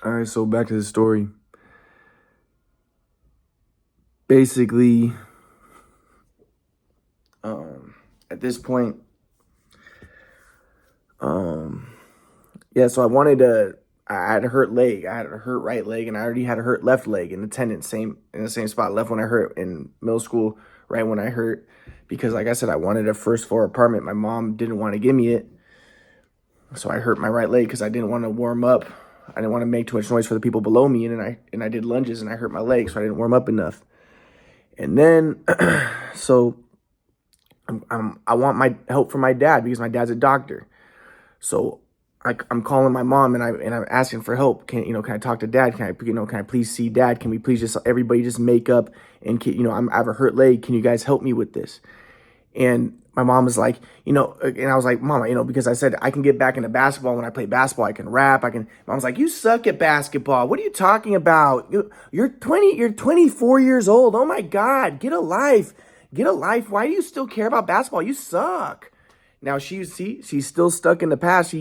All right, so back to the story. Basically, at this point, um, yeah. So I had a hurt leg. I had a hurt right leg, and I already had a hurt left leg in the tendon, same in the same spot. Left when I hurt in middle school, right when I hurt, because like I said, I wanted a first floor apartment. My mom didn't want to give me it, so I hurt my right leg because I didn't want to warm up. I didn't want to make too much noise for the people below me, and I did lunges and I hurt my leg, so I didn't warm up enough. And then, so I want my help from my dad because my dad's a doctor. So I'm calling my mom and I'm asking for help. Can I talk to dad? Can I please see dad? Can we please just everybody just make up and I have a hurt leg. Can you guys help me with this? And my mom was like, and I was like, Mama, because I said I can get back into basketball. When I play basketball, I can rap. Mom's like, you suck at basketball. What are you talking about? You're 24 years old. Oh my God, get a life. Get a life. Why do you still care about basketball? You suck. Now she's still stuck in the past.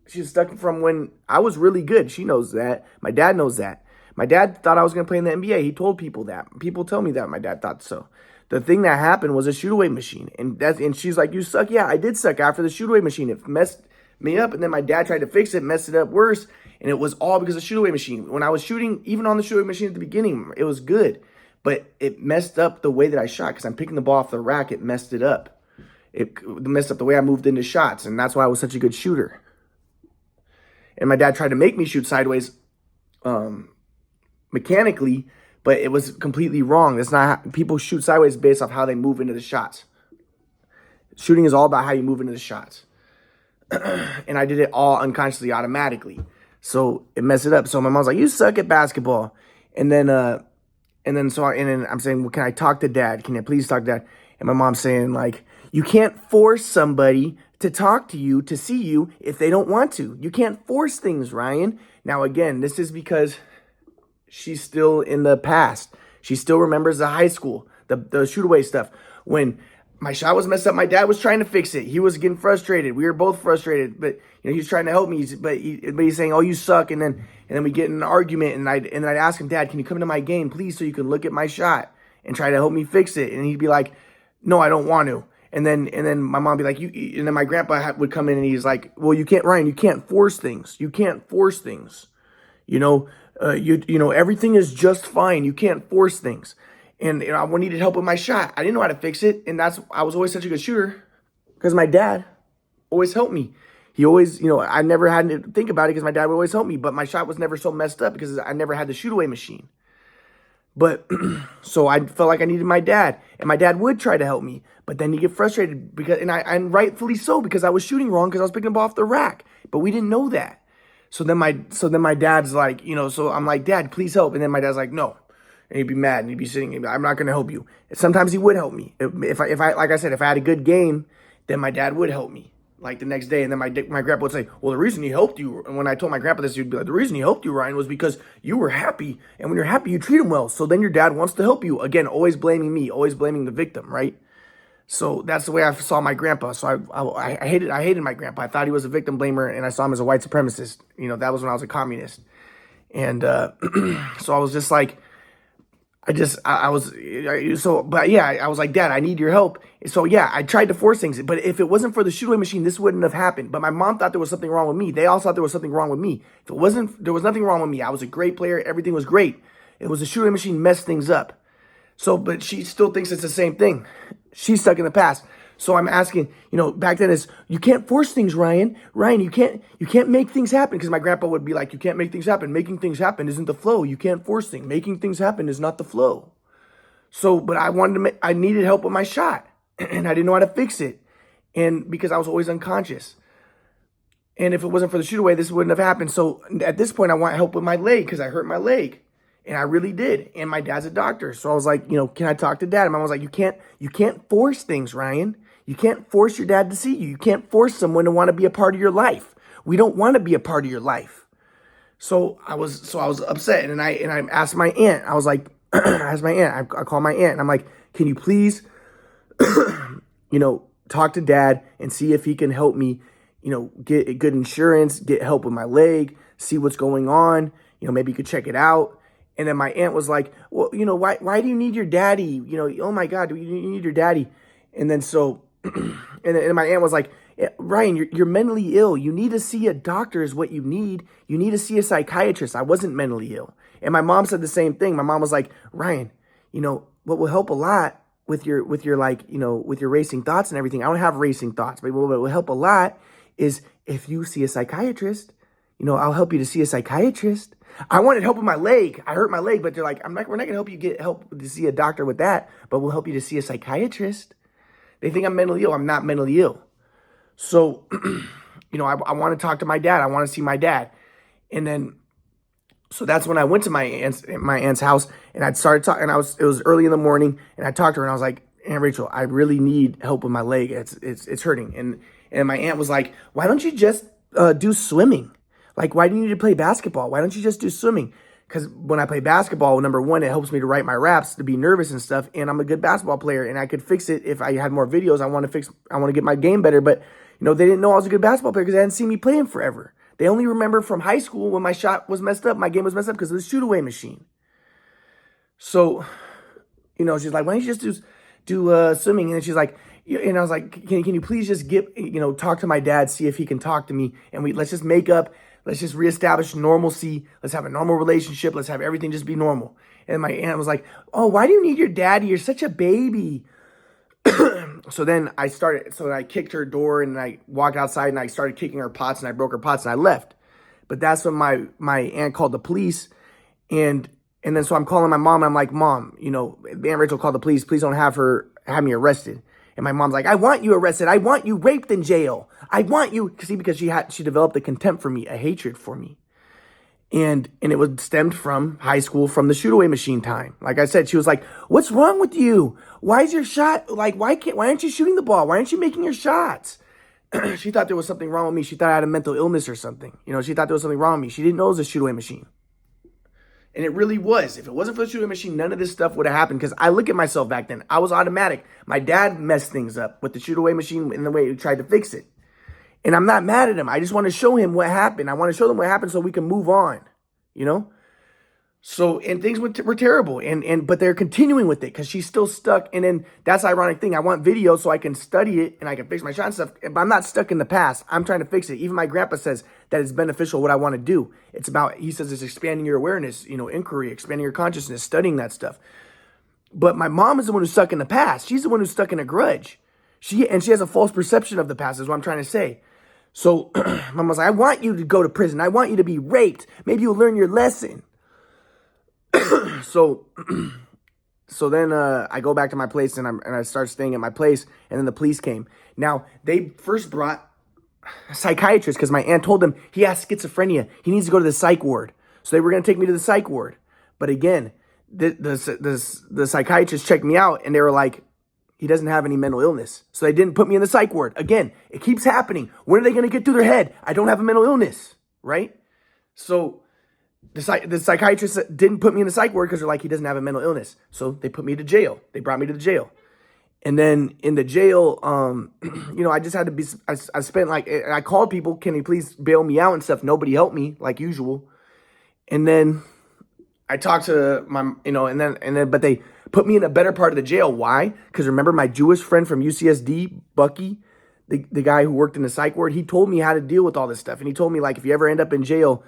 She's stuck from when I was really good. She knows that. My dad knows that. My dad thought I was going to play in the NBA. He told people that. People tell me that my dad thought so. The thing that happened was a shoot-away machine. And she's like, you suck? Yeah, I did suck after the shoot-away machine. It messed me up, and then my dad tried to fix it, messed it up worse, and it was all because of the shoot-away machine. When I was shooting, even on the shoot-away machine at the beginning, it was good. But it messed up the way that I shot because I'm picking the ball off the rack. It messed it up. It messed up the way I moved into shots, and that's why I was such a good shooter. And my dad tried to make me shoot sideways mechanically, but it was completely wrong. That's not how people shoot sideways based off how they move into the shots. Shooting is all about how you move into the shots. And I did it all unconsciously, automatically. So it messed it up. So my mom's like, you suck at basketball. And then I'm saying, well, can I talk to dad? Can I please talk to dad? And my mom's saying, like, you can't force somebody to talk to you, to see you, if they don't want to. You can't force things, Ryan. Now, again, this is because she's still in the past. She still remembers the high school, the shoot-away stuff. When my shot was messed up, my dad was trying to fix it. He was getting frustrated. We were both frustrated, but he was trying to help me. But he's saying, "Oh, you suck," and then we get in an argument, and I'd ask him, "Dad, can you come to my game, please, so you can look at my shot and try to help me fix it?" And he'd be like, "No, I don't want to." And then my mom would be like, and then my grandpa would come in and he's like, "Well, you can't, Ryan. You can't force things. You can't force things. Everything is just fine. You can't force things." And I needed help with my shot. I didn't know how to fix it, and I was always such a good shooter because my dad always helped me. He always, I never had to think about it because my dad would always help me. But my shot was never so messed up because I never had the shoot away machine. But so I felt like I needed my dad, and my dad would try to help me, but then he'd get frustrated and rightfully so, because I was shooting wrong because I was picking the ball off the rack. But we didn't know that. So then my dad's like, so I'm like, "Dad, please help." And then my dad's like, "No." And he'd be mad and he'd be sitting, "I'm not going to help you." Sometimes he would help me. If I like I said, if I had a good game, then my dad would help me like the next day. And then my grandpa would say, "Well, the reason he helped you," and when I told my grandpa this, he'd be like, "The reason he helped you, Ryan, was because you were happy. And when you're happy, you treat him well. So then your dad wants to help you." Again, always blaming me, always blaming the victim, right? So that's the way I saw my grandpa. So I hated my grandpa. I thought he was a victim blamer, and I saw him as a white supremacist. That was when I was a communist. And so I was just like, I was like, "Dad, I need your help." So yeah, I tried to force things, but if it wasn't for the shoot-away machine, this wouldn't have happened. But my mom thought there was something wrong with me. They all thought there was something wrong with me. There was nothing wrong with me. I was a great player. Everything was great. It was the shoot-away machine messed things up. So, but she still thinks it's the same thing. She's stuck in the past. So I'm asking, back then you can't force things, Ryan. Ryan, you can't make things happen. Because my grandpa would be like, "You can't make things happen. Making things happen isn't the flow. You can't force things. Making things happen is not the flow." So, but I needed help with my shot, and I didn't know how to fix it. And because I was always unconscious. And if it wasn't for the shoot away, this wouldn't have happened. So at this point, I want help with my leg because I hurt my leg. And I really did. And my dad's a doctor. So I was like, "Can I talk to dad?" And my mom was like, you can't force things, Ryan. You can't force your dad to see you. You can't force someone to want to be a part of your life. We don't want to be a part of your life. So I was upset. And I asked my aunt. I was like, I called my aunt and I'm like, "Can you please, talk to dad and see if he can help me, get good insurance, get help with my leg, see what's going on, maybe you could check it out. And then my aunt was like, well, why do you need your daddy? Oh my God, you need your daddy. And then so, and my aunt was like, Ryan, you're mentally ill. You need to see a doctor is what you need. You need to see a psychiatrist. I wasn't mentally ill. And my mom said the same thing. My mom was like, Ryan, what will help a lot with your with your racing thoughts and everything. I don't have racing thoughts, but what will help a lot is if you see a psychiatrist. I'll help you to see a psychiatrist. I wanted help with my leg. I hurt my leg, but they're like, we're not going to help you get help to see a doctor with that, but we'll help you to see a psychiatrist. They think I'm mentally ill. I'm not mentally ill. So, I want to talk to my dad. I want to see my dad. And then, so that's when I went to my aunt's house and I'd started talking, and it was early in the morning, and I talked to her and I was like, Aunt Rachel, I really need help with my leg. It's hurting. And my aunt was like, why don't you just do swimming? Like, why do you need to play basketball? Why don't you just do swimming? Because when I play basketball, number one, it helps me to write my raps, to be nervous and stuff. And I'm a good basketball player, and I could fix it if I had more videos. I want to get my game better. But, they didn't know I was a good basketball player because they hadn't seen me playing forever. They only remember from high school when my shot was messed up, my game was messed up because of the shoot-away machine. So, she's like, why don't you just do swimming? And she's like, and I was like, can you please just talk to my dad, see if he can talk to me, and let's just make up. Let's just reestablish normalcy. Let's have a normal relationship. Let's have everything just be normal. And my aunt was like, oh, why do you need your daddy? You're such a baby. So then I kicked her door and I walked outside and I started kicking her pots and I broke her pots and I left. But that's when my aunt called the police. And then so I'm calling my mom and I'm like, Mom, Aunt Rachel called the police. Please don't have me arrested. And my mom's like, I want you arrested. I want you raped in jail. I want you, because she developed a contempt for me, a hatred for me. And it was stemmed from high school, from the shoot-away machine time. Like I said, she was like, what's wrong with you? Why is your shot, like, why aren't you shooting the ball? Why aren't you making your shots? She thought there was something wrong with me. She thought I had a mental illness or something. She thought there was something wrong with me. She didn't know it was a shoot-away machine. And it really was. If it wasn't for the shoot-away machine, none of this stuff would have happened. Because I look at myself back then. I was automatic. My dad messed things up with the shoot-away machine in the way he tried to fix it. And I'm not mad at him. I just want to show him what happened. I want to show them what happened so we can move on. So, and things were terrible. But they're continuing with it because she's still stuck. And then that's the ironic thing. I want video so I can study it and I can fix my shot and stuff. But I'm not stuck in the past. I'm trying to fix it. Even my grandpa says that it's beneficial what I want to do. He says it's expanding your awareness, inquiry, expanding your consciousness, studying that stuff. But my mom is the one who's stuck in the past. She's the one who's stuck in a grudge. She has a false perception of the past, is what I'm trying to say. So Mom was like, I want you to go to prison. I want you to be raped. Maybe you'll learn your lesson. So then I go back to my place and I start staying at my place, and then the police came. Now, they first brought a psychiatrist because my aunt told them he has schizophrenia. He needs to go to the psych ward. So they were going to take me to the psych ward. But again, the psychiatrist checked me out and they were like, he doesn't have any mental illness. So they didn't put me in the psych ward. Again, it keeps happening. When are they going to get through their head? I don't have a mental illness, right? So the psychiatrist didn't put me in the psych ward because they're like, he doesn't have a mental illness. So they put me to jail. They brought me to the jail. And then in the jail, I just had to be, I spent I called people, can you please bail me out and stuff? Nobody helped me like usual. And then I talked to my, but they put me in a better part of the jail. Why? Because remember my Jewish friend from UCSD, Bucky, the guy who worked in the psych ward, he told me how to deal with all this stuff. And he told me, like, if you ever end up in jail,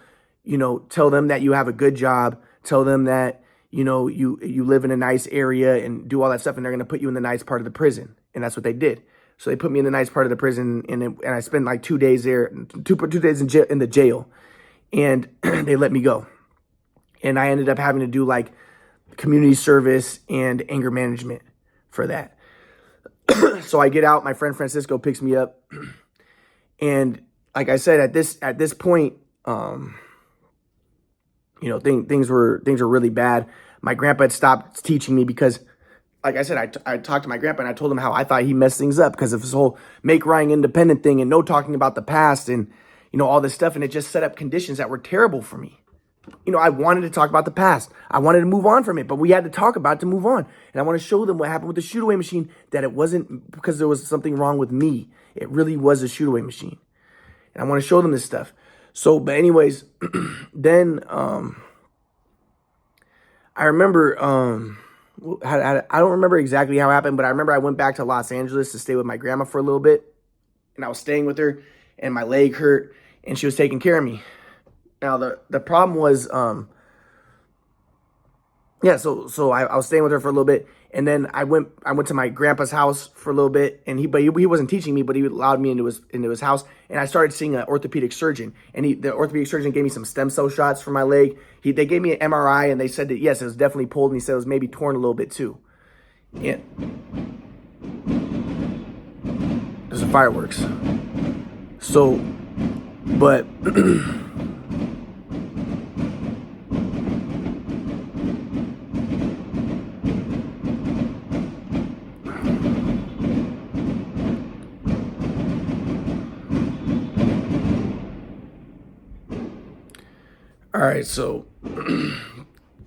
tell them that you have a good job. Tell them that, you live in a nice area and do all that stuff. And they're going to put you in the nice part of the prison. And that's what they did. So they put me in the nice part of the prison. And I spent like 2 days there, two days in the jail. And they let me go. And I ended up having to do like community service and anger management for that. So I get out, my friend Francisco picks me up. And like I said, at this point, things were really bad. My grandpa had stopped teaching me because, like I said, I talked to my grandpa and I told him how I thought he messed things up because of his whole make Ryan independent thing and no talking about the past and, all this stuff. And it just set up conditions that were terrible for me. I wanted to talk about the past. I wanted to move on from it, but we had to talk about it to move on. And I want to show them what happened with the shoot-away machine, that it wasn't because there was something wrong with me. It really was a shoot-away machine. And I want to show them this stuff. So, but anyways, then I remember I don't remember exactly how it happened, but I remember I went back to Los Angeles to stay with my grandma for a little bit, and I was staying with her, and my leg hurt, and she was taking care of me. Now the problem was yeah, so I was staying with her for a little bit, and then I went to my grandpa's house for a little bit, and he wasn't teaching me, but he allowed me into his house, and I started seeing an orthopedic surgeon, and the orthopedic surgeon gave me some stem cell shots for my leg. They gave me an MRI, and they said that yes, it was definitely pulled, and he said it was maybe torn a little bit too. Yeah, there's the fireworks. So, but all right, so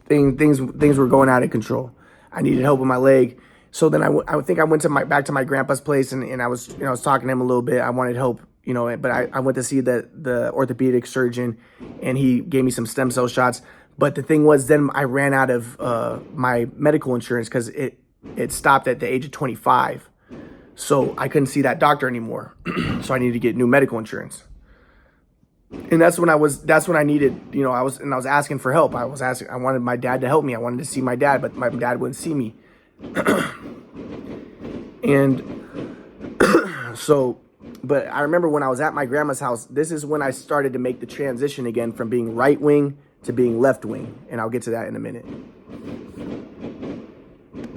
things were going out of control. I needed help with my leg. So then I think I went to back to my grandpa's place, and I was I was talking to him a little bit. I wanted help, but I went to see the orthopedic surgeon, and he gave me some stem cell shots. But the thing was, then I ran out of my medical insurance because it stopped at the age of 25. So I couldn't see that doctor anymore. So I needed to get new medical insurance. And that's when I needed, I was asking for help. I wanted my dad to help me. I wanted to see my dad, but my dad wouldn't see me. And so, but I remember when I was at my grandma's house, this is when I started to make the transition again from being right wing to being left wing. And I'll get to that in a minute.